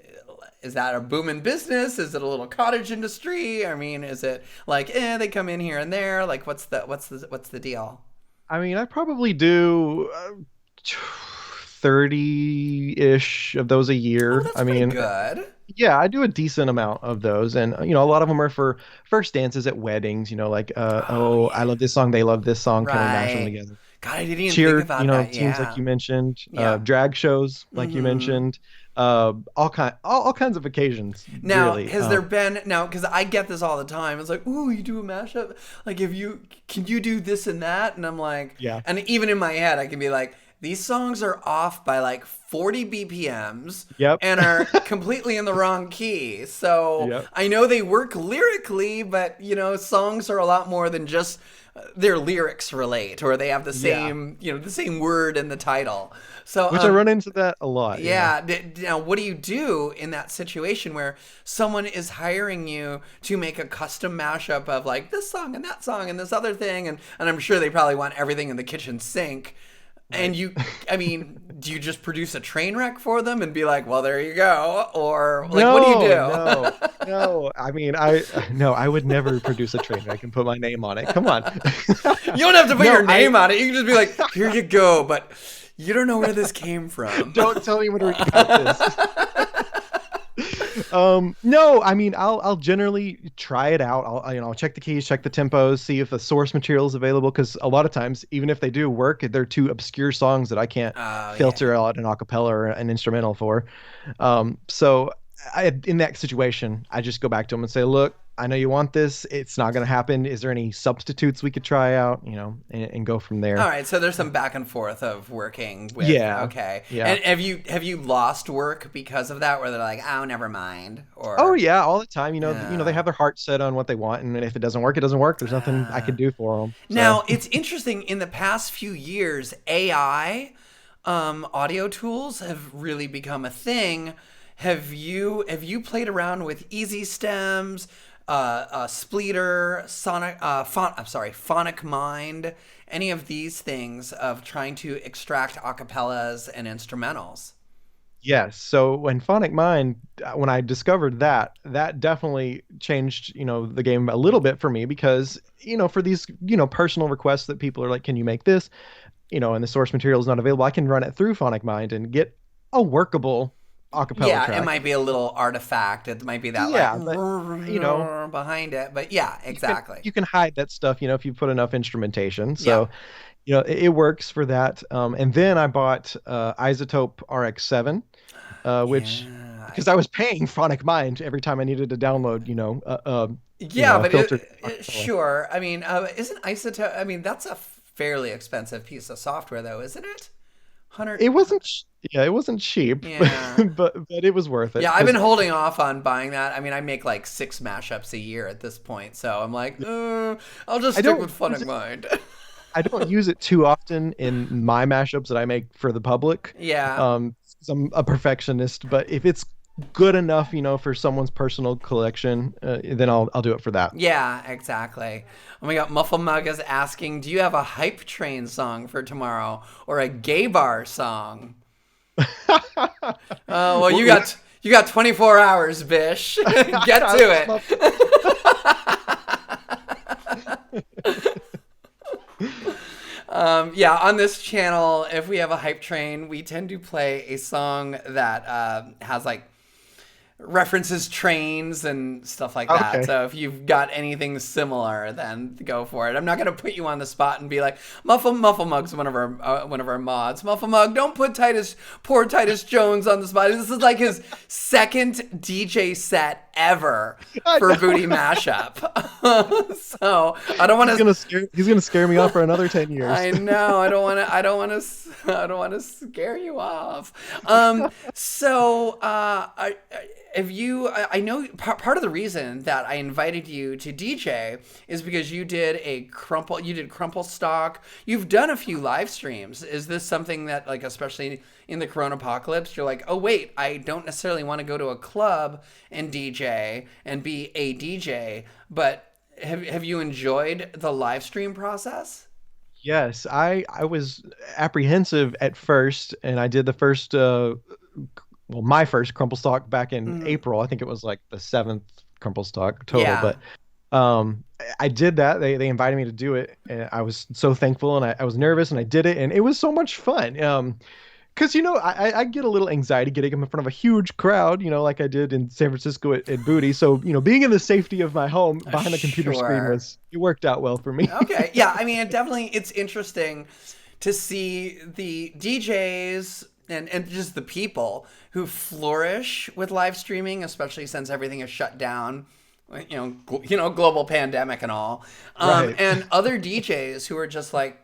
is that a booming business? Is it a little cottage industry? I mean, is it like they come in here and there? Like what's the deal? I mean, I probably do 30-ish of those a year. Oh, that's I pretty mean, good. yeah, I do a decent amount of those, and a lot of them are for first dances at weddings. Like, oh, I love this song, they love this song. Can we mash them Right. together? God, I didn't even Cheer, think about that. teams like Yeah. you mentioned, Yeah. drag shows like you mentioned, all kinds of occasions. Now, Really. has there been because I get this all the time. It's like, ooh, you do a mashup. Like, can you do this and that? And I'm like, Yeah. And even in my head, I can be like, these songs are off by like 40 BPMs Yep. and are completely in the wrong key. So Yep. I know they work lyrically, but songs are a lot more than just their lyrics relate, or they have the same, the same word in the title. So Which I run into that a lot. yeah. Now, what do you do in that situation where someone is hiring you to make a custom mashup of like this song and that song and this other thing, and I'm sure they probably want everything in the kitchen sink. And I mean, do you just produce a train wreck for them and be like, well, there you go? Or like, what do you do? No. I mean, I would never produce a train wreck and put my name on it. Come on. You don't have to put your name on it. You can just be like, here you go. But you don't know where this came from. Don't tell anyone where you got this. No, I mean, I'll generally try it out. I'll check the keys, check the tempos, see if the source material is available. Because a lot of times, even if they do work, they're too obscure songs that I can't filter out an acapella or an instrumental for. So in that situation, I just go back to them and say, look, I know you want this. It's not going to happen. Is there any substitutes we could try out? And go from there. All right. So there's some back and forth of working with. Yeah. Okay. Yeah. And have you lost work because of that, where they're like, oh, never mind? Or oh yeah, all the time. They have their heart set on what they want, and if it doesn't work, it doesn't work. There's nothing I can do for them. So. Now it's interesting. In the past few years, AI audio tools have really become a thing. Have you played around with Easy Stems? Spleeter, Phonic Mind, any of these things of trying to extract acapellas and instrumentals? Yes. So when Phonic Mind, when I discovered that definitely changed, the game a little bit for me because, for these, personal requests that people are like, can you make this, and the source material is not available, I can run it through Phonic Mind and get a workable acapella track. It might be a little artifact. It might be that but, behind it. But yeah, exactly. You can hide that stuff, if you put enough instrumentation. So, it works for that. And then I bought Isotope RX7, which because I was paying Phonic Mind every time I needed to download, but sure. I mean, isn't Isotope? I mean, that's a fairly expensive piece of software, though, isn't it? It wasn't. It wasn't cheap. Yeah. but it was worth it. Yeah, I've been holding off on buying that. I mean, I make like 6 mashups a year at this point, so I'm like, I'll just stick with Phonic Mind. I don't use it too often in my mashups that I make for the public. Yeah. 'Cause I'm a perfectionist, but if it's good enough, for someone's personal collection, then I'll do it for that. Yeah, exactly. Oh my God, Muffle Mug is asking, do you have a hype train song for tomorrow or a gay bar song? Well, you got 24 hours, Bish. Get to it. On this channel, if we have a hype train, we tend to play a song that has like references trains and stuff like that. Okay. So if you've got anything similar, then go for it. I'm not gonna put you on the spot and be like, Muffle Mug's one of our mods. Muffle Mug, don't put poor Titus Jones on the spot. This is like his second DJ set ever I for know. Booty Mashup. So I don't want to. He's gonna scare me off for another 10 years. I know. I don't want to. I don't want to. I don't want to scare you off. So, if you, I know part of the reason that I invited you to DJ is because you did you did crumple stock. You've done a few live streams. Is this something that, like, especially in the Corona apocalypse, you're like, oh wait, I don't necessarily want to go to a club and DJ and be a DJ, but have you enjoyed the live stream process? Yes, I was apprehensive at first, and I did the first well, my first crumple stock back in Mm, April. I think it was like the seventh crumple stock total, yeah. but I did that. They invited me to do it, and I was so thankful, and I was nervous, and I did it, and it was so much fun. Because I get a little anxiety getting up in front of a huge crowd, like I did in San Francisco at Booty. So being in the safety of my home behind a computer screen Sure. it worked out well for me. Okay. Yeah. I mean, it's interesting to see the DJs and just the people who flourish with live streaming, especially since everything is shut down. Global pandemic and all, Right. and other DJs who are just like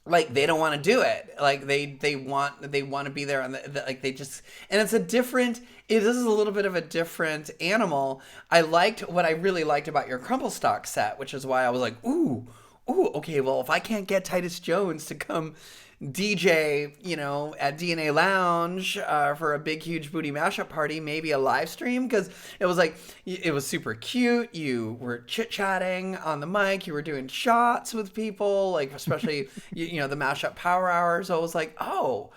they don't want to do it, like they want to be there on like they just, and it is a little bit of a different animal. What I really liked about your crumple stock set, which is why I was like, ooh, okay, well, if I can't get Titus Jones to come DJ, at DNA Lounge for a big, huge Booty Mashup party, maybe a live stream, because it was super cute. You were chit chatting on the mic. You were doing shots with people, like especially the Mashup Power Hour. So I was like, oh,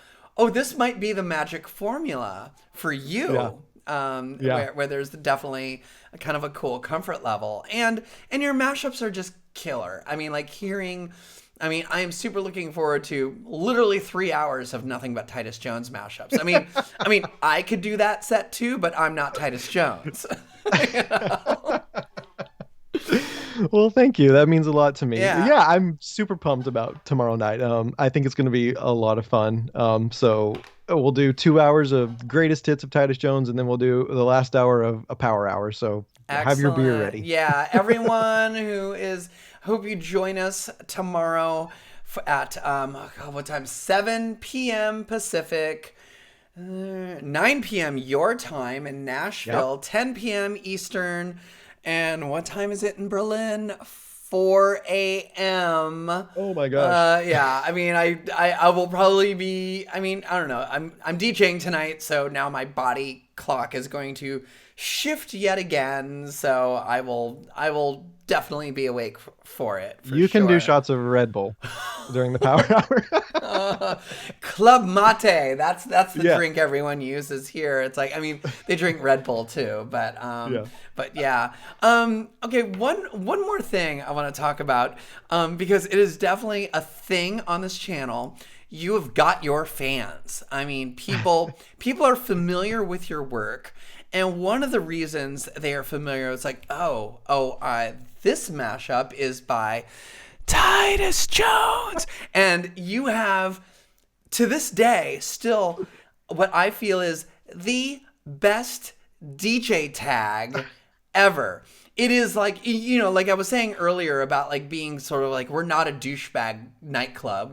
this might be the magic formula for Yeah. you. Yeah. Where there's definitely a kind of a cool comfort level, and your mashups are just killer. I mean, I am super looking forward to literally 3 hours of nothing but Titus Jones mashups. I could do that set too, but I'm not Titus Jones. You know? Well, thank you. That means a lot to me. Yeah. Yeah, I'm super pumped about tomorrow night. I think it's going to be a lot of fun. So we'll do 2 hours of greatest hits of Titus Jones, and then we'll do the last hour of a power hour. So have your beer Excellent. ready. Yeah, everyone hope you join us tomorrow at what time? 7 p.m. Pacific, 9 p.m. your time in Nashville, Yep. 10 p.m. Eastern, and what time is it in Berlin? 4 a.m. Oh my gosh. Yeah, I will probably be. I don't know. I'm DJing tonight, so now my body clock is going to shift yet again. So I will definitely be awake for it. For You can do sure. shots of Red Bull during the power hour. Club mate. That's the Yeah. drink everyone uses here. It's like, they drink Red Bull too, but Yeah. yeah. Okay, one more thing I want to talk about, because it is definitely a thing on this channel. You have got your fans. People are familiar with your work, and one of the reasons they are familiar is like, this mashup is by Titus Jones. And you have, to this day, still what I feel is the best DJ tag ever. It is like, like I was saying earlier about like being sort of like, we're not a douchebag nightclub.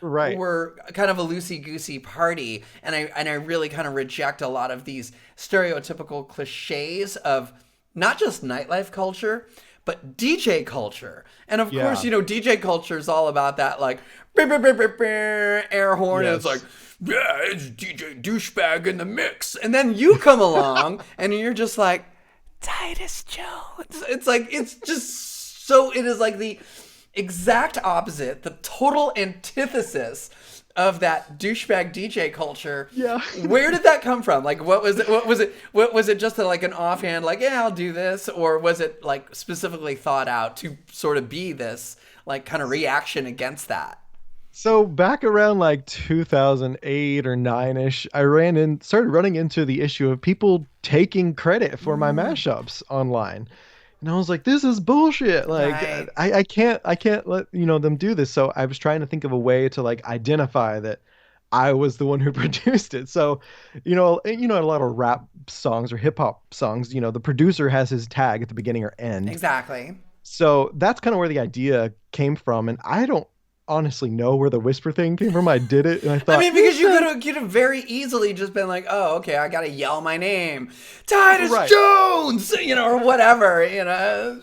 Right. We're kind of a loosey-goosey party. And I really kind of reject a lot of these stereotypical cliches of not just nightlife culture, but DJ culture. And of Yeah. course, DJ culture is all about that, like, "Brr, brr, brr, brr, brr," air horn. And it's like, Yes. yeah, it's DJ douchebag in the mix. And then you come along and you're just like, Titus Jones. It's like, it's just so, it is like the exact opposite, the total antithesis of that douchebag DJ culture. Yeah. Where did that come from? Like, what was it? What was it? Just like an offhand, like, yeah, I'll do this, or was it like specifically thought out to sort of be this like kind of reaction against that? So back around like 2008 or 9ish, I started running into the issue of people taking credit for my mashups online. And I was like, this is bullshit. Like Right. I can't let them do this. So I was trying to think of a way to like identify that I was the one who produced it. So, a lot of rap songs or hip hop songs, the producer has his tag at the beginning or end. Exactly. So that's kind of where the idea came from. And I don't honestly know where the whisper thing came from. I did it and I I thought, mean, because you could have very easily just been like, oh, okay, I gotta yell my name, Titus right. Jones, or whatever,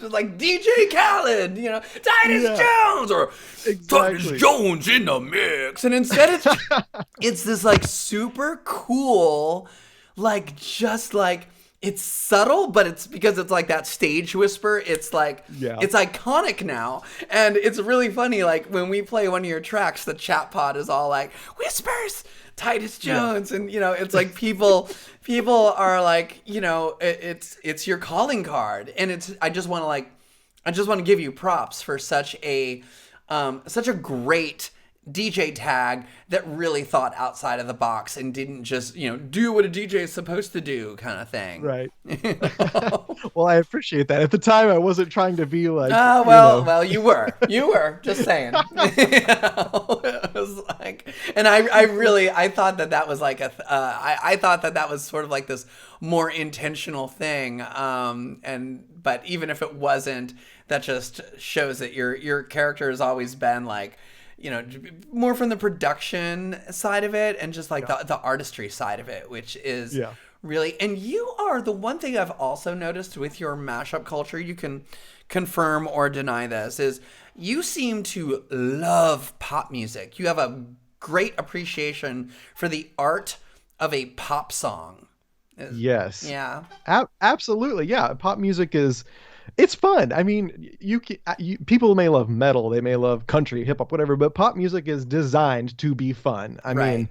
like DJ Khaled, Titus Yeah, Jones or Titus exactly. Jones in the mix, and instead it's this like super cool, like just like it's subtle, but it's because it's like that stage whisper. It's like Yeah. it's iconic now, and it's really funny. Like when we play one of your tracks, the chat pod is all like whispers, Titus Jones, and it's like people are like it's your calling card, and I just want to give you props for such a great DJ tag that really thought outside of the box and didn't just, do what a DJ is supposed to do kind of thing. Right. Well, I appreciate that. At the time, I wasn't trying to be like, well, you were just saying. It was like, and I thought that was like I thought that was sort of like this more intentional thing. But even if it wasn't, that just shows that your character has always been like, more from the production side of it and just like the artistry side of it, which is really, and you are the one thing I've also noticed with your mashup culture, you can confirm or deny this, is you seem to love pop music. You have a great appreciation for the art of a pop song. Yes. Yeah. Absolutely. Yeah. Pop music it's fun. I mean, people may love metal, they may love country, hip hop, whatever, but pop music is designed to be fun. I mean,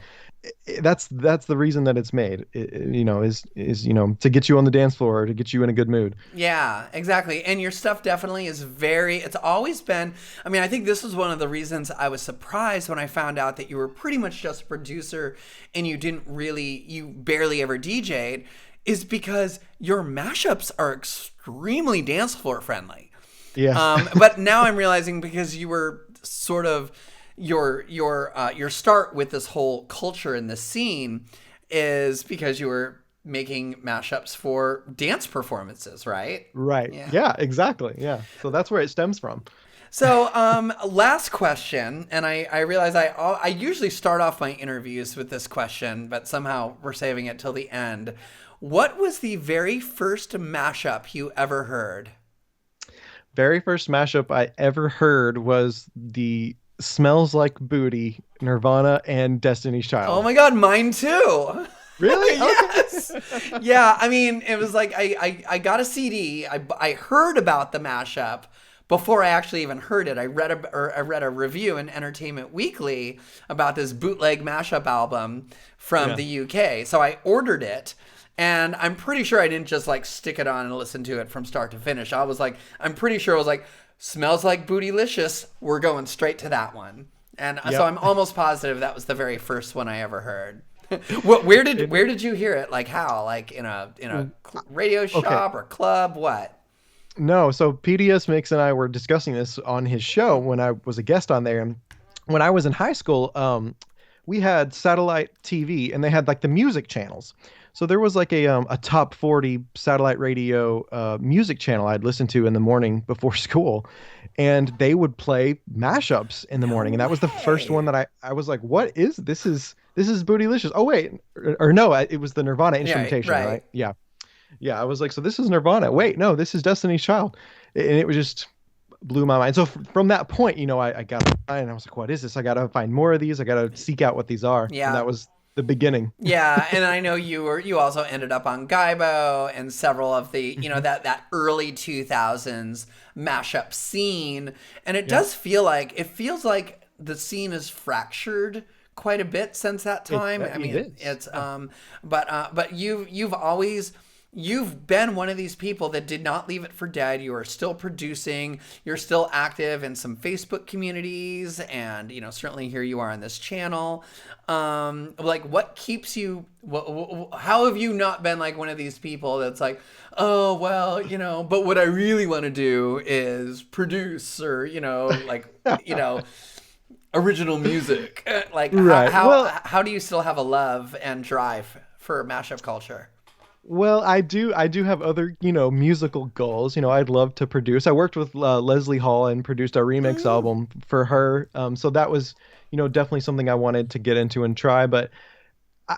that's the reason that it's made. Is to get you on the dance floor or to get you in a good mood. Yeah, exactly. And your stuff definitely is it's always been, I mean, I think this was one of the reasons I was surprised when I found out that you were pretty much just a producer and you barely ever DJ'd, is because your mashups are extremely dance floor friendly. Yeah. But now I'm realizing, because you were sort of your start with this whole culture in the scene is because you were making mashups for dance performances, right? Right. Yeah, exactly. Yeah. So that's where it stems from. So, last question, and I realize I usually start off my interviews with this question, but somehow we're saving it till the end. What was the very first mashup you ever heard? Very first mashup I ever heard was the Smells Like Booty, Nirvana and Destiny's Child. Oh my God, mine too. Really? Yes. Yeah, I mean, it was like I got a CD. I heard about the mashup before I actually even heard it. I read a review in Entertainment Weekly about this bootleg mashup album from the UK. So I ordered it. And I'm pretty sure I didn't just like stick it on and listen to it from start to finish. I'm pretty sure I was like, smells like bootylicious. We're going straight to that one. And so I'm almost positive that was the very first one I ever heard. Where did you hear it? Like how? Like in a radio shop or club? What? No, so PDS Mix and I were discussing this on his show when I was a guest on there. And when I was in high school, we had satellite TV and they had like the music channels. So there was like a top 40 satellite radio music channel I'd listen to in the morning before school, and they would play mashups in the morning. And that was the first one that I was like, what is this? Is Bootylicious? Oh wait, or no, it was the Nirvana instrumentation, right? Yeah. I was like, so this is Nirvana. Wait, no, this is Destiny's Child, and it was just blew my mind. So from that point, I got and I was like, what is this? I got to find more of these. I got to seek out what these are. Yeah, and that was the beginning. Yeah, and I know you also ended up on Gaibo and several of the that early 2000s mashup scene, and it feels like the scene is fractured quite a bit since that time. But you've been one of these people that did not leave it for dead. You are still producing. You're still active in some Facebook communities, and certainly here you are on this channel. Like, what keeps you? How have you not been like one of these people that's like, oh well, but what I really want to do is produce, or original music. Like, Right. Well, how do you still have a love and drive for mashup culture? Well, I do have other, musical goals. I'd love to produce. I worked with Leslie Hall and produced a remix Mm. album for her. So that was, definitely something I wanted to get into and try. But I,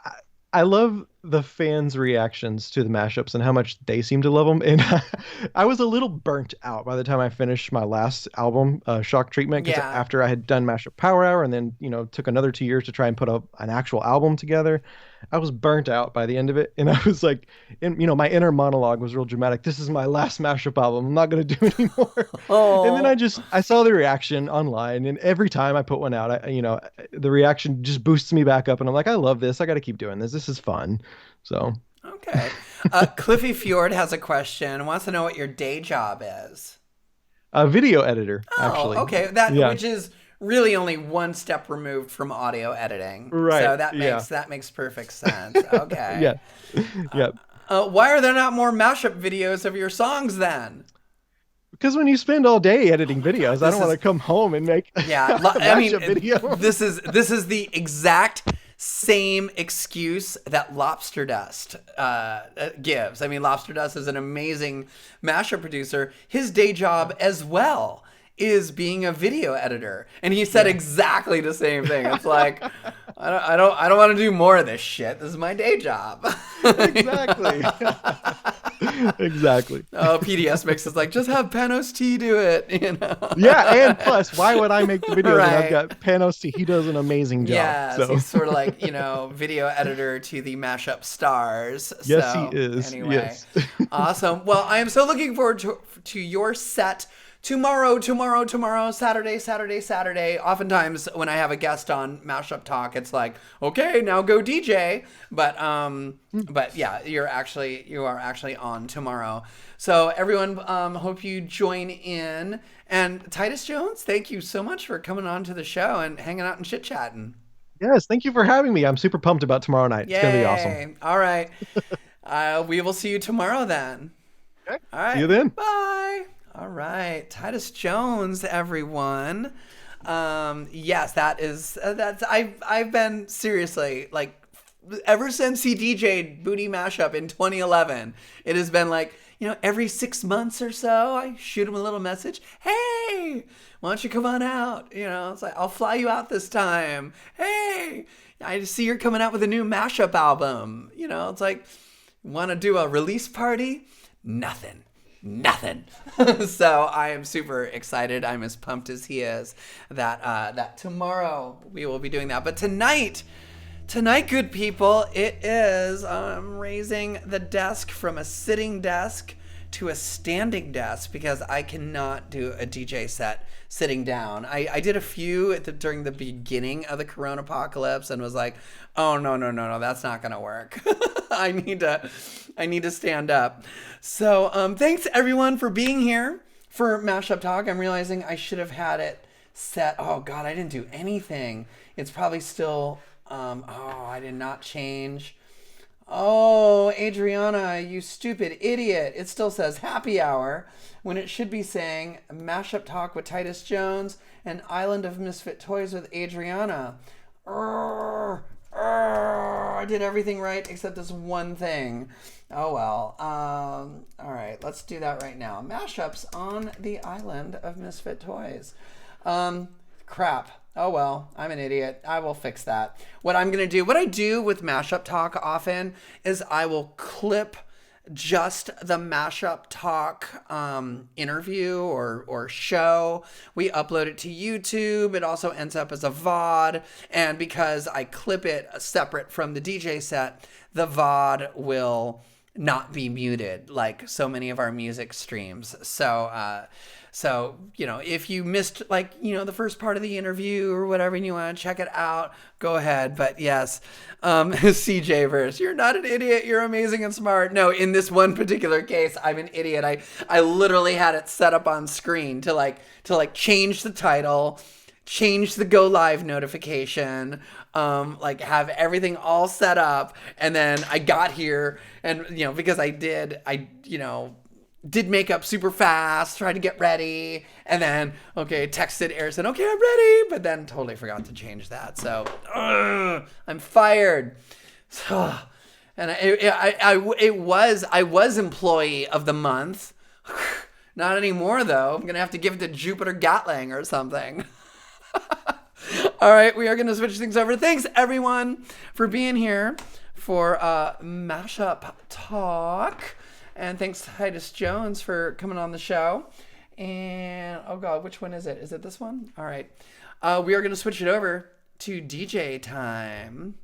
I love the fans' reactions to the mashups and how much they seem to love them. And I was a little burnt out by the time I finished my last album, Shock Treatment, because Yeah. after I had done Mashup Power Hour and then, took another 2 years to try and put up an actual album together, I was burnt out by the end of it. And I was like, my inner monologue was real dramatic. This is my last Mashup album. I'm not going to do it anymore. And then Oh. I saw the reaction online, and every time I put one out, the reaction just boosts me back up, and I'm like, I love this. I got to keep doing this. This is fun. So, Okay. Cliffy Fjord has a question. Wants to know what your day job is. a video editor, Oh, actually. okay. That Yeah. which is really only one step removed from audio editing. Right. So that Yeah. makes perfect sense. Okay. Yeah. Yeah. Why are there not more mashup videos of your songs then? Because when you spend all day editing God, videos, I this don't want is to come home and make yeah. a I mean, mashup video. this is the exact same excuse that Lobster Dust gives. I mean, Lobster Dust is an amazing mashup producer. His day job as well is being a video editor, and he said exactly the same thing. It's like I don't want to do more of this shit. This is my day job. Exactly. Exactly. Oh, PDS Mix is like, just have Panos T do it, Yeah, and plus, why would I make the videos when I've Right. got Panos T? He does an amazing job. Yes, So he's sort of like, video editor to the mashup stars. yes, So, he is. anyway, Yes. awesome. Well, I am so looking forward to your set tomorrow, Saturday. Oftentimes when I have a guest on Mashup Talk, it's like, okay, now go DJ. But yeah, you are actually on tomorrow. So everyone, hope you join in. And Titus Jones, thank you so much for coming on to the show and hanging out and chit chatting. Yes, thank you for having me. I'm super pumped about tomorrow night. It's gonna be awesome. Yay! All right, we will see you tomorrow then. Okay. All right. See you then. Bye. All right. Titus Jones, everyone. Yes, that's I've been seriously like ever since he DJ'd Booty Mashup in 2011. It has been like, every 6 months or so, I shoot him a little message. Hey, why don't you come on out? It's like, I'll fly you out this time. Hey, I see you're coming out with a new mashup album. It's like, want to do a release party? Nothing. So I am super excited. I'm as pumped as he is that tomorrow we will be doing that. But tonight, good people, it is raising the desk from a sitting desk to a standing desk because I cannot do a DJ set sitting down. I did a few during the beginning of the Corona apocalypse and was like, oh no, that's not gonna work. I need to stand up. So thanks everyone for being here for Mashup Talk. I'm realizing I should have had it set. Oh God, I didn't do anything. It's probably still. I did not change. Oh, Adriana, you stupid idiot. It still says happy hour when it should be saying Mashup Talk with Titus Jones and Island of Misfit Toys with Adriana. I did everything right except this one thing. Oh well. All right, let's do that right now. Mashups on the Island of Misfit Toys. Crap. Oh well, I'm an idiot. I will fix that. What I do with Mashup Talk often is I will clip just the Mashup Talk interview or show. We upload it to YouTube. It also ends up as a VOD. And because I clip it separate from the DJ set, the VOD will not be muted like so many of our music streams. So, if you missed the first part of the interview or whatever and you want to check it out, go ahead. But yes, CJ verse, you're not an idiot. You're amazing and smart. No, in this one particular case, I'm an idiot. I literally had it set up on screen to change the title, change the go live notification, have everything all set up. And then I got here and, because did makeup super fast, tried to get ready, and then, okay, texted Harrison, okay, I'm ready, but then totally forgot to change that. So, I'm fired. So, and I was employee of the month. Not anymore, though. I'm going to have to give it to Jupiter Gatling or something. All right, we are going to switch things over. Thanks, everyone, for being here for Mashup Talk. And thanks, Titus Jones, for coming on the show. And, oh, God, which one is it? Is it this one? All right. We are going to switch it over to DJ time.